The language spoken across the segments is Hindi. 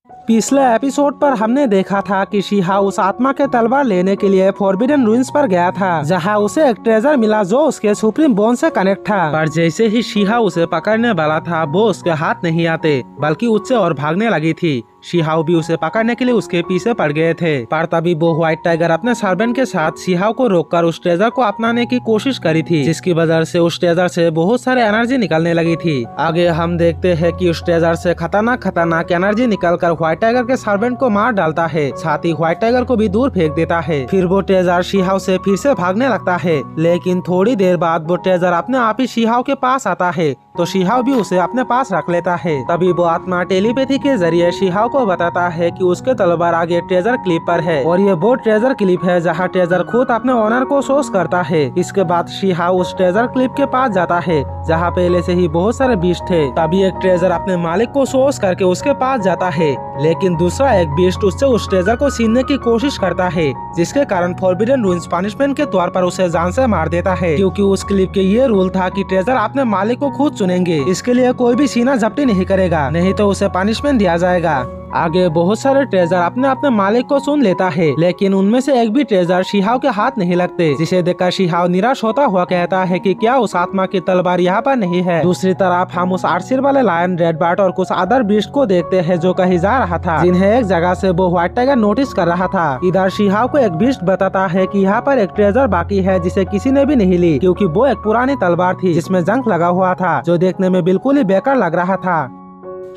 पिछले एपिसोड पर हमने देखा था कि शीहा उस आत्मा के तलवार लेने के लिए फॉरबिडन रूइंस पर गया था, जहां उसे एक ट्रेजर मिला जो उसके सुप्रीम बोन से कनेक्ट था। पर जैसे ही शीहा उसे पकड़ने वाला था वो उसके हाथ नहीं आते बल्कि उससे और भागने लगी थी। शीहाओ भी उसे पकड़ने के लिए उसके पीछे पड़ गए थे, पर तभी वो व्हाइट टाइगर अपने सर्वेंट के साथ शीहाओ को रोककर उस ट्रेजर को अपनाने की कोशिश करी थी, जिसकी वजह से उस ट्रेजर से बहुत सारे एनर्जी निकलने लगी थी। आगे हम देखते हैं कि उस ट्रेजर से खतरनाक एनर्जी निकलकर व्हाइट टाइगर के सर्वेंट को मार डालता है, साथ ही व्हाइट टाइगर को भी दूर फेंक देता है। फिर वो ट्रेजर शीहाओ से फिर से भागने लगता है, लेकिन थोड़ी देर बाद वो ट्रेजर अपने आप ही शीहाओ के पास आता है, तो शीहाओ भी उसे अपने पास रख लेता है। तभी वो आत्मा टेलीपैथी के जरिए शीहाओ को बताता है कि उसके तलवार आगे ट्रेजर क्लिप पर है, और ये वो ट्रेजर क्लिप है जहाँ ट्रेजर खुद अपने ओनर को सोच करता है। इसके बाद शीहाओ उस ट्रेजर क्लिप के पास जाता है जहाँ पहले से ही बहुत सारे बीस्ट थे। तभी एक ट्रेजर अपने मालिक को सोच करके उसके पास जाता है, लेकिन दूसरा एक बीस्ट उससे उस ट्रेजर को छीनने की कोशिश करता है, जिसके कारण फॉरबिडन रूइंस पनिशमेंट के तौर पर उसे जान से मार देता है, क्योंकि उस क्लिप के ये रूल था कि ट्रेजर अपने मालिक को खुद चुनेंगे। इसके लिए कोई भी सीना जब्ती नहीं करेगा, नहीं तो उसे पनिशमेंट दिया जाएगा। आगे बहुत सारे ट्रेजर अपने अपने मालिक को सुन लेता है, लेकिन उनमें से एक भी ट्रेजर शीहाओ के हाथ नहीं लगते, जिसे देखकर शीहाओ निराश होता हुआ कहता है कि क्या उस आत्मा की तलवार यहाँ पर नहीं है। दूसरी तरफ हम उस आर्सिर वाले लायन, रेड बर्ड और कुछ अदर बीस्ट को देखते हैं जो कहीं जा रहा था, जिन्हें एक जगह से वो व्हाइट टाइगर नोटिस कर रहा था। इधर शीहाओ को एक बीस्ट बताता है कि यहाँ पर एक ट्रेजर बाकी है जिसे किसी ने भी नहीं ली, क्योंकि वो एक पुरानी तलवार थी जिसमें जंग लगा हुआ था, जो देखने में बिल्कुल ही बेकार लग रहा था।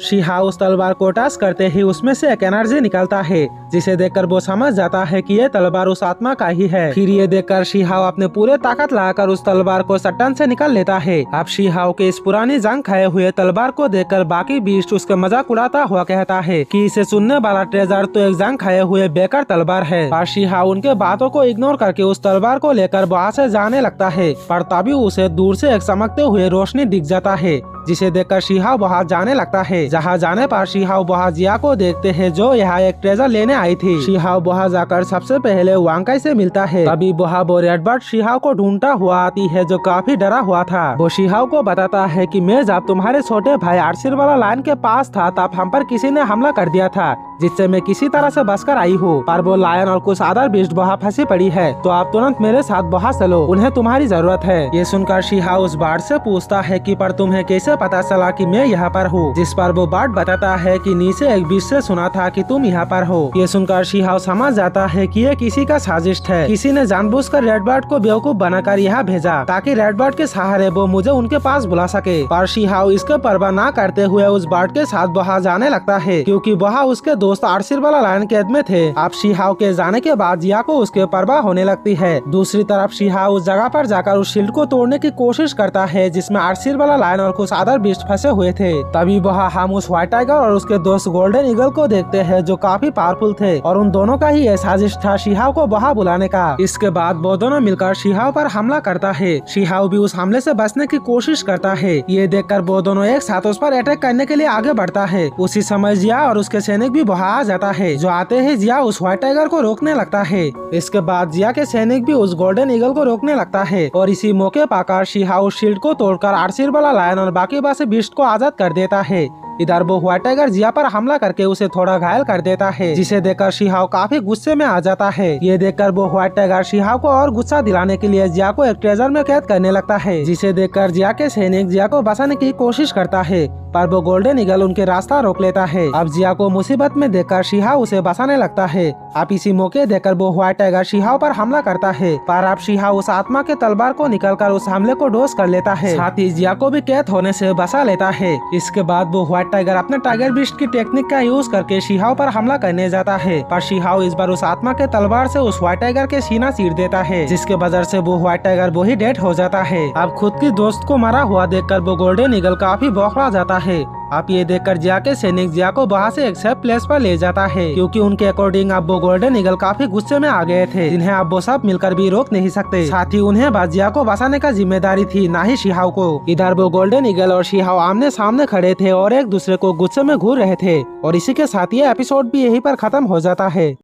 शीहाओ उस तलवार को टच करते ही उसमें से एक एनर्जी निकलता है, जिसे देखकर वो समझ जाता है कि ये तलवार उस आत्मा का ही है। फिर ये देखकर शीहाओ अपने पूरे ताकत लगाकर उस तलवार को सट्टन से निकाल लेता है। अब शीहाओ के इस पुरानी जंग खाए हुए तलवार को देखकर बाकी बीस्ट उसका मजाक उड़ाता हुआ कहता है कि इसे सुनने वाला ट्रेजर तो एक जंग खाए हुए बेकार तलवार है। पर शीहाओ उनके बातों को इग्नोर करके उस तलवार को लेकर वहाँ से जाने लगता है, पर तभी उसे दूर से एक चमकते हुए रोशनी दिख जाता है, जिसे देखकर शीहाओ वहाँ जाने लगता है। जहाँ जाने पर शीहाओ वहाँ जिया को देखते हैं जो यहाँ एक ट्रेजर लेने आई थी। शीहाओ वहाँ जाकर सबसे पहले वांकाई से मिलता है। तभी वहाँ वो रेड बर्ड शीहाओ को ढूंढता हुआ आती है जो काफी डरा हुआ था। वो शीहाओ को बताता है कि मैं जब तुम्हारे छोटे भाई आर्सिर वाला लाइन के पास था तब हम पर किसी ने हमला कर दिया था, जिससे मैं किसी तरह से बचकर आई हूँ, पर वो लायन और कुछ अदर बीस्ट वहाँ फंसी पड़ी है, तो आप तुरंत मेरे साथ वहाँ चलो, उन्हें तुम्हारी जरूरत है। ये सुनकर शीहाओ उस बर्ड से पूछता है कि पर तुम्हें कैसे पता चला कि मैं यहाँ पर हूँ, जिस पर वो बर्ड बताता है कि नीचे एक बीस्ट से सुना था कि तुम यहाँ पर हो। ये सुनकर शीहाओ समझ जाता है कि ये किसी का साजिश है, किसी ने जानबूझकर रेड बर्ड को बेवकूफ बनाकर यहाँ भेजा ताकि रेड बर्ड के सहारे वो मुझे उनके पास बुला सके। पर शीहाओ इसके परवाह न करते हुए उस बर्ड के साथ वहाँ जाने लगता है, क्योंकि वहाँ उसके दोस्त आर्सिर वाला लायन कैद में थे। अब शीहाओ के जाने के बाद जिया को उसके परवाह होने लगती है। दूसरी तरफ शीहाओ उस जगह पर जाकर उस शील्ड को तोड़ने की कोशिश करता है जिसमें आर्सिर वाला लायन और कुछ अदर बीस्ट फंसे हुए थे। तभी वहाँ हम उस व्हाइट टाइगर और उसके दोस्त गोल्डन ईगल को देखते हैं जो काफी पावरफुल थे, और उन दोनों का ही साजिश था शीहाओ को वहाँ बुलाने का। इसके बाद वो दोनों मिलकर शीहाओ पर हमला करता है। शीहाओ भी उस हमले से बचने की कोशिश करता है। ये देखकर वो दोनों एक साथ उस पर अटैक करने के लिए आगे बढ़ता है। उसी समय जिया और उसके सैनिक भी वहाँ आ जाता है, जो आते ही जिया उस व्हाइट टाइगर को रोकने लगता है। इसके बाद जिया के सैनिक भी उस गोल्डन ईगल को रोकने लगता है, और इसी मौके पाकर शीहाओ शील्ड को तोड़कर आर्सिर वाला लायन और बाकी बाकी बीस्ट को आजाद कर देता है। इधर वो व्हाइट टाइगर जिया पर हमला करके उसे थोड़ा घायल कर देता है, जिसे देखकर शीहाओ काफी गुस्से में आ जाता है। ये देखकर वो व्हाइट टाइगर शीहाओ को और गुस्सा दिलाने के लिए जिया को एक ट्रेजर में कैद करने लगता है, जिसे देखकर जिया के सैनिक जिया को बचाने की कोशिश करता है, पर वो गोल्डन ईगल उनके रास्ता रोक लेता है। अब जिया को मुसीबत में देखकर शीहाओ उसे बचाने लगता है। अब इसी मौके देखकर वो व्हाइट टाइगर शीहाओ पर हमला करता है, पर अब शीहाओ उस आत्मा के तलवार को निकालकर उस हमले को डोज कर लेता है, साथ ही जिया को भी कैद होने से बचा लेता है। इसके बाद वो व्हाइट टाइगर अपने टाइगर बीस्ट की टेक्निक का यूज करके शीहाओ पर हमला करने जाता है, पर शीहाओ इस बार उस आत्मा के तलवार से उस व्हाइट टाइगर के सीना चीर देता है, जिसके वजह से वो व्हाइट टाइगर वही डेड हो जाता है। अब खुद की दोस्त को मरा हुआ देखकर वो गोल्डन ईगल काफी बौखला जाता है। अब ये देखकर जिया के सैनिक जिया को वहाँ से एक सेफ प्लेस पर ले जाता है, क्योंकि उनके अकॉर्डिंग अब वो गोल्डन ईगल काफी गुस्से में आ गए थे, जिन्हें अब वो सब मिलकर भी रोक नहीं सकते। साथ ही उन्हें बस जिया को बचाने का जिम्मेदारी थी, ना ही शीहाओ को। इधर वो गोल्डन ईगल और शीहाओ आमने सामने खड़े थे और एक दूसरे को गुस्से में घूर रहे थे। और इसी के साथ ये एपिसोड भी यहीं पर खत्म हो जाता है।